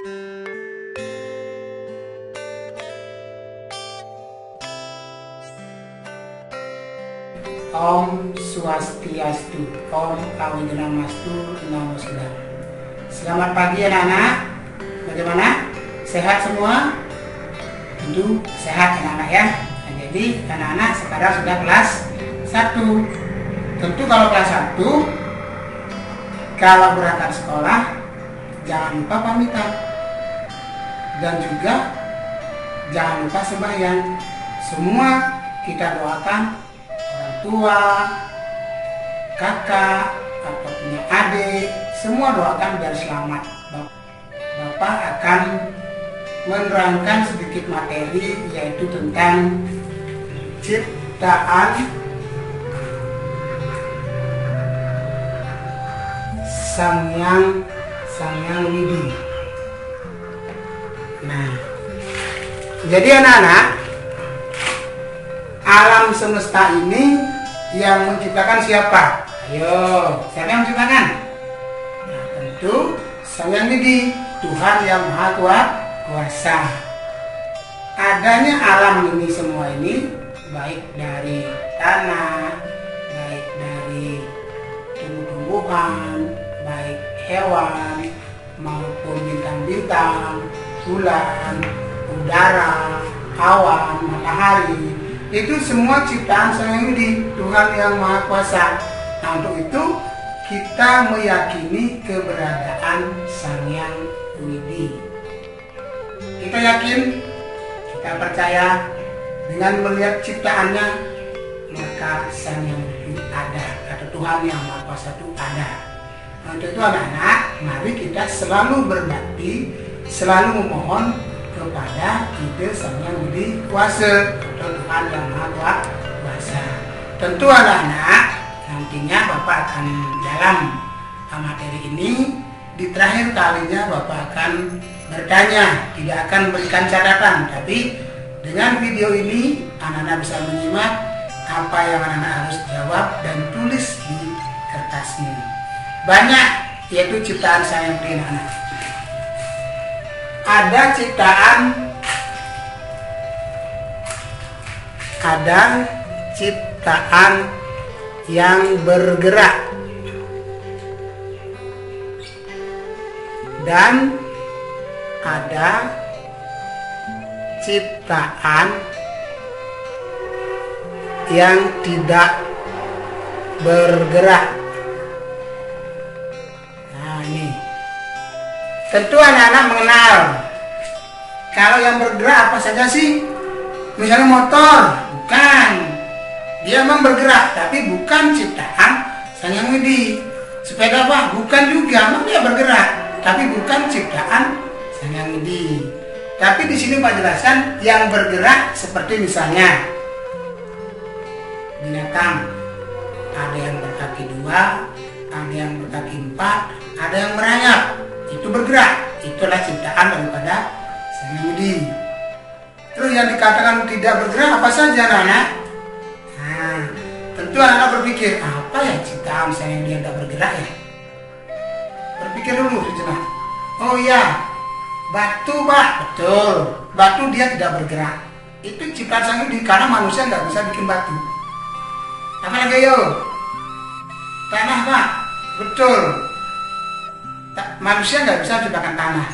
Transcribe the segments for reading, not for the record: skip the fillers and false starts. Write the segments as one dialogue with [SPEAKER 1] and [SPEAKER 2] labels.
[SPEAKER 1] Om Swastiastu, Om Awinamastu, Namo Buddhaya. Selamat pagi anak-anak. Bagaimana? Sehat semua? Tentu sehat anak-anak ya. Nah, jadi anak-anak sekarang sudah kelas 1. Tentu kalau kelas 1, kalau berangkat sekolah jangan lupa pamitan. Dan juga jangan lupa sembahyang. Semua kita doakan orang tua, kakak, atau punya adik, semua doakan biar selamat. Bapak akan menerangkan sedikit materi, yaitu tentang ciptaan Sangyang Widi. Nah, jadi anak-anak, alam semesta ini yang menciptakan siapa? Ayo, siapa yang menciptakan? Nah, tentu Sangyang Widi, Tuhan yang Maha Kuasa. Adanya alam ini semua ini, baik dari tanah, baik dari tumbuh-tumbuhan, baik hewan, maupun bintang-bintang, bulan, udara, awan, matahari, itu semua ciptaan Sangyang Widi, Tuhan yang Maha Kuasa. Nah, untuk itu kita meyakini keberadaan Sangyang Widi. Kita yakin, kita percaya dengan melihat ciptaannya, maka Sangyang Widi ada, atau Tuhan yang Maha Kuasa itu ada. Nah, untuk itu anak-anak, mari kita selalu berbakti, selalu memohon kepada ide Sangyang Widi Kuasa, atau Tuhan yang Maha Kuasa. Tentu anak-anak, nantinya Bapak akan dalam materi ini, di terakhir kalinya Bapak akan bertanya, tidak akan berikan catatan, tapi dengan video ini anak-anak bisa menyimak apa yang anak-anak harus jawab dan tulis di kertasnya. Banyak, yaitu ciptaan Sangyang Widi anak-anak. Ada ciptaan yang bergerak dan ada ciptaan yang tidak bergerak. Nah, ini tentu anak-anak mengenal kalau yang bergerak apa saja sih. Misalnya motor, bukan, dia memang bergerak, tapi bukan ciptaan Sangyang Widi. Sepeda apa? Bukan juga, memang dia bergerak, tapi bukan ciptaan Sangyang Widi. Tapi di sini Pak jelaskan yang bergerak seperti misalnya binatang, ada yang berkaki 2, ada yang berkaki 4, ada yang merayap, itu bergerak, itulah ciptaan daripada Sangyang Widi. Terus yang dikatakan tidak bergerak apa saja anak-anak? Nah, tentu anak-anak berpikir, apa ya ciptaan Sangyang Widi yang tidak bergerak ya? Berpikir dulu sejenak. Oh iya, batu Pak, betul, batu dia tidak bergerak. Itu ciptaan Sangyang Widi karena manusia nggak bisa bikin batu. Apa lagi yo? Tanah Pak, betul. Manusia nggak bisa menciptakan tanah.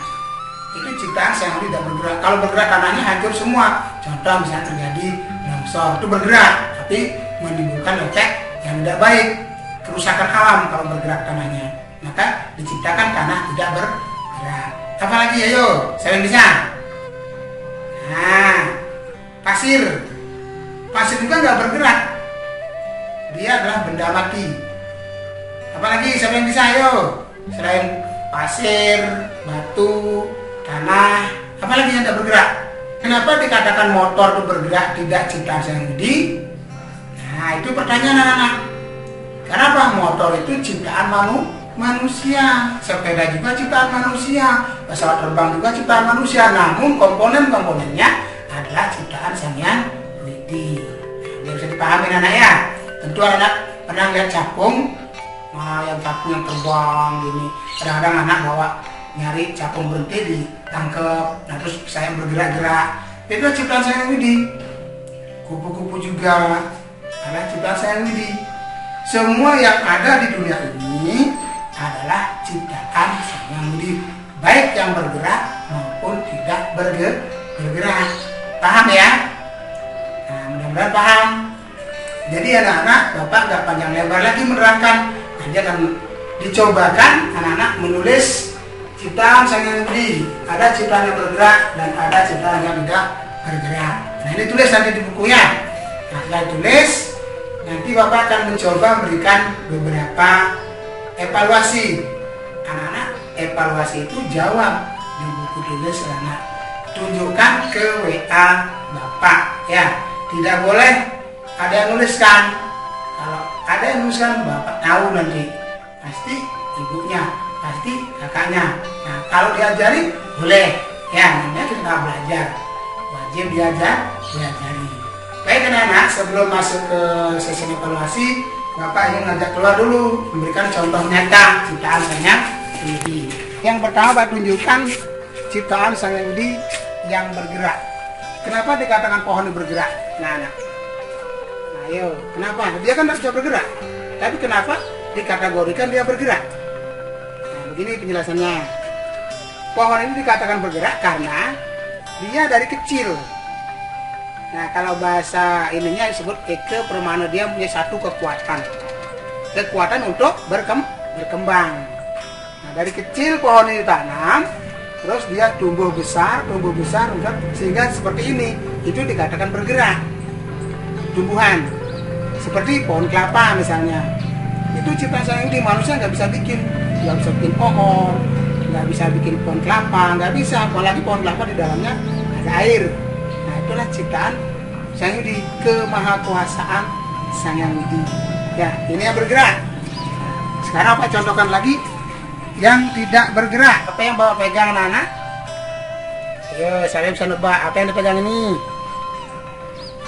[SPEAKER 1] Itu ciptaan Sangyang Widi tidak bergerak. Kalau bergerak tanahnya hancur semua. Contoh misalnya terjadi longsor, itu bergerak, tapi menimbulkan efek yang tidak baik, kerusakan alam kalau bergerak tanahnya. Maka diciptakan tanah tidak bergerak. Apa lagi ayo? Saya yang bisa. Nah, pasir juga nggak bergerak. Dia adalah benda mati. Apalagi siapa yang bisa ayo? Selain pasir, batu, tanah, apalagi yang tidak bergerak? Kenapa dikatakan motor itu bergerak tidak ciptaan Sangyang Widi? Nah, itu pertanyaan anak-anak. Kenapa motor itu ciptaan manusia? Sepeda juga ciptaan manusia, pesawat terbang juga ciptaan manusia. Namun komponen-komponennya adalah ciptaan Sangyang Widi. Biar bisa dipahami anak ya. Tentu anak pernah lihat capung, yang capung yang terbang gini. Kadang-kadang anak bawa nyari capung berhenti ditangkap, nah terus saya bergerak-gerak, itu ciptaan Sang Hyang Widi. Kupu-kupu juga adalah ciptaan Sang Hyang Widi. Semua yang ada di dunia ini adalah ciptaan Sang Hyang Widi, baik yang bergerak maupun tidak bergerak. Paham ya? Nah, mudah-mudahan paham. Jadi anak-anak, Bapak gak panjang lebar lagi menerangkan. Nanti akan dicobakan anak-anak menulis ciptaan Sang Hyang Widi. Ada ciptaan yang bergerak dan ada ciptaan yang tidak bergerak. Nah, ini tulis nanti di bukunya. Nah, setelah tulis, nanti Bapak akan mencoba memberikan beberapa evaluasi. Anak-anak, evaluasi itu jawab di buku tulis anak. Tunjukkan ke WA Bapak ya. Tidak boleh ada yang nuliskan. Kalau ada yang nuliskan, Bapak tahu nanti. Pasti ibunya, pasti kakaknya. Nah, kalau diajari boleh ya, namanya kita belajar. Wajib diajari. Baik anak-anak, sebelum masuk ke sesi evaluasi, Bapak ingin ngajak keluar dulu, memberikan contoh nyata ciptaan Sang Hyang Widi. Yang pertama, Pak tunjukkan ciptaan Sang Hyang Widi yang bergerak. Kenapa dikatakan pohon bergerak? Nah, ayo, kenapa? Dia kan tidak bisa bergerak, tapi kenapa dikategorikan dia bergerak? Nah, begini penjelasannya. Pohon ini dikatakan bergerak karena dia dari kecil. Nah, kalau bahasa ininya disebut eke permana, dia punya satu kekuatan untuk berkembang. Nah, dari kecil pohon ini ditanam, terus dia tumbuh besar sehingga seperti ini. Itu dikatakan bergerak. Tumbuhan seperti pohon kelapa misalnya. Itu ciptaan Sang Hyang Widi. Manusia nggak bisa bikin pohon, nggak bisa bikin pohon kelapa, nggak bisa. Apalagi pohon kelapa di dalamnya ada air. Nah, itulah ciptaan Sang Hyang Widi, kemahakuasaan Sang Hyang Widi. Ya, ini yang bergerak. Sekarang Pak contohkan lagi yang tidak bergerak. Apa yang Bapak pegang anak-anak? Ayo, saya bisa nebak apa yang dipegang ini.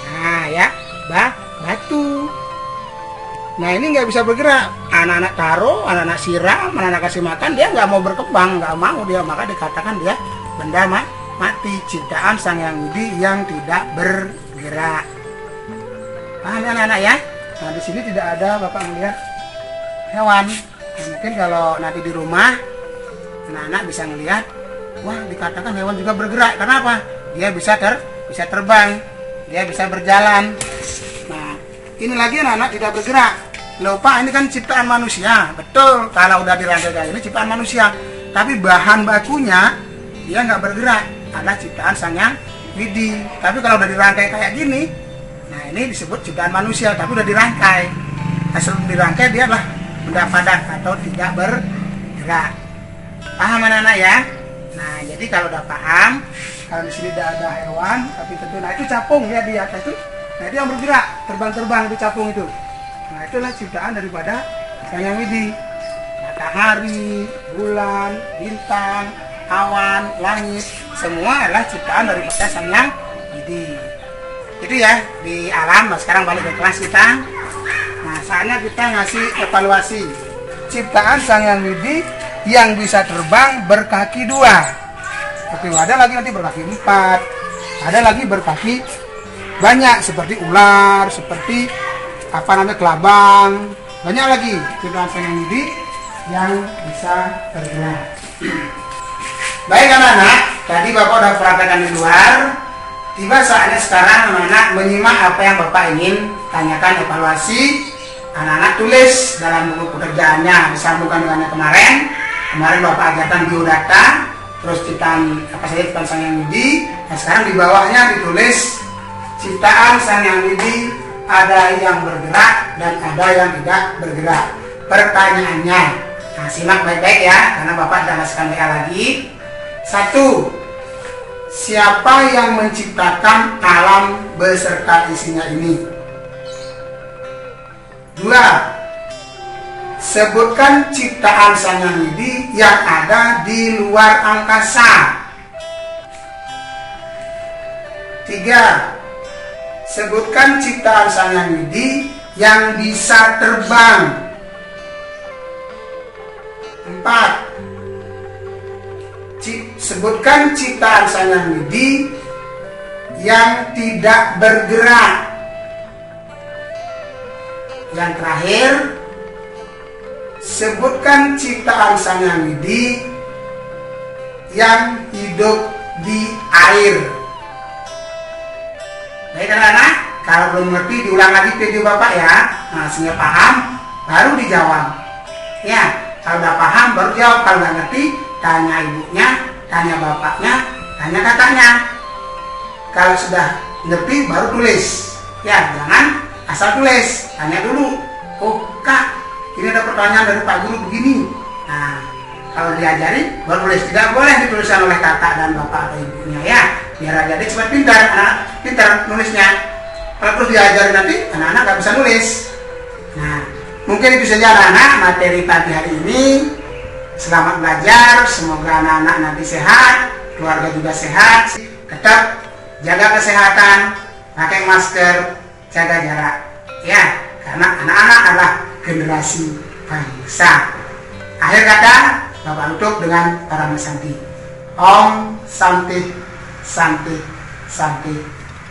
[SPEAKER 1] Nah ya, batu. Nah, ini nggak bisa bergerak. Anak-anak taruh, anak-anak siram, anak-anak kasih makan, dia nggak mau berkembang, nggak mau dia, maka dikatakan dia benda mati, ciptaan Sang Hyang Widi yang tidak bergerak. Paham ya anak-anak ya? Nah, di sini tidak ada Bapak melihat hewan. Nah, mungkin kalau nanti di rumah anak-anak bisa melihat, wah, dikatakan hewan juga bergerak. Kenapa? Dia bisa terbang, dia bisa berjalan. Nah, ini lagi anak-anak tidak bergerak. Loh Pak, ini kan ciptaan manusia. Betul, kalau udah dirangkai kayak ini ciptaan manusia. Tapi bahan bakunya dia nggak bergerak. Ada ciptaan Sang Hyang Widi. Tapi kalau udah dirangkai kayak gini, nah ini disebut ciptaan manusia, tapi udah dirangkai. Nah, sebelum dirangkai dia adalah benda padat atau tidak bergerak. Paham anak-anak ya? Nah, jadi kalau udah paham, kalau di sini tidak ada hewan, tapi tentu, nah itu capung ya di atas itu. Nah, itu yang bergerak, terbang-terbang di capung itu. Nah, itulah ciptaan daripada Sang Hyang Widi. Matahari, bulan, bintang, awan, langit, semua adalah ciptaan daripada Sang Hyang Widi. Itu ya di alam. Nah, sekarang balik ke kelas kita. Nah, saatnya kita ngasih evaluasi ciptaan Sang Hyang Widi yang bisa terbang berkaki 2. Oke, ada lagi nanti berkaki 4, ada lagi berkaki banyak seperti ular, seperti kelabang, banyak lagi ciptaan Sang Hyang Widi yang bisa bergerak. Baik anak-anak, tadi Bapak udah perhatikan di luar. Tiba saatnya sekarang anak-anak menyimak apa yang Bapak ingin tanyakan, evaluasi. Anak-anak tulis dalam buku pekerjaannya, disambungkan dengan yang kemarin. Kemarin Bapak ajarkan biodata, terus ciptaan apa saja ciptaan Sang Hyang Widi. Nah, sekarang di bawahnya ditulis ciptaan Sang Hyang Widi, ada yang bergerak dan ada yang tidak bergerak. Pertanyaannya, nah simak baik-baik ya, karena Bapak sudah masukkan WA lagi. 1. Siapa yang menciptakan alam beserta isinya ini? 2. Sebutkan ciptaan Sang Hyang Widi yang ada di luar angkasa. 3. Sebutkan ciptaan Sang Hyang Widi yang bisa terbang. 4. Sebutkan ciptaan Sang Hyang Widi yang tidak bergerak. Yang terakhir, sebutkan ciptaan Sang Hyang Widi yang hidup di air. Baik anak-anak, kalau belum ngerti diulang lagi video Bapak ya. Nah, sehingga paham baru dijawab. Ya, kalau udah paham baru jawab. Kalau nggak ngerti, tanya ibunya, tanya bapaknya, tanya kakaknya. Kalau sudah ngerti baru tulis. Ya, jangan asal tulis. Tanya dulu. Oh kak, ini ada pertanyaan dari Pak Guru begini. Nah, kalau diajari baru tulis. Tidak boleh dituliskan oleh kakak dan bapak atau ibunya ya. Biar adik cepat pintar, anak pintar nulisnya. Kalau terus diajari nanti anak-anak nggak bisa nulis. Nah, mungkin itu saja anak-anak materi pagi hari ini. Selamat belajar, semoga anak-anak nanti sehat, keluarga juga sehat. Tetap jaga kesehatan, pakai masker, jaga jarak. Ya, karena anak-anak adalah generasi bangsa. Akhir kata, Bapak tutup dengan Parama Santi. Om Santi, Santi, Santi.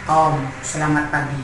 [SPEAKER 1] Om, selamat pagi.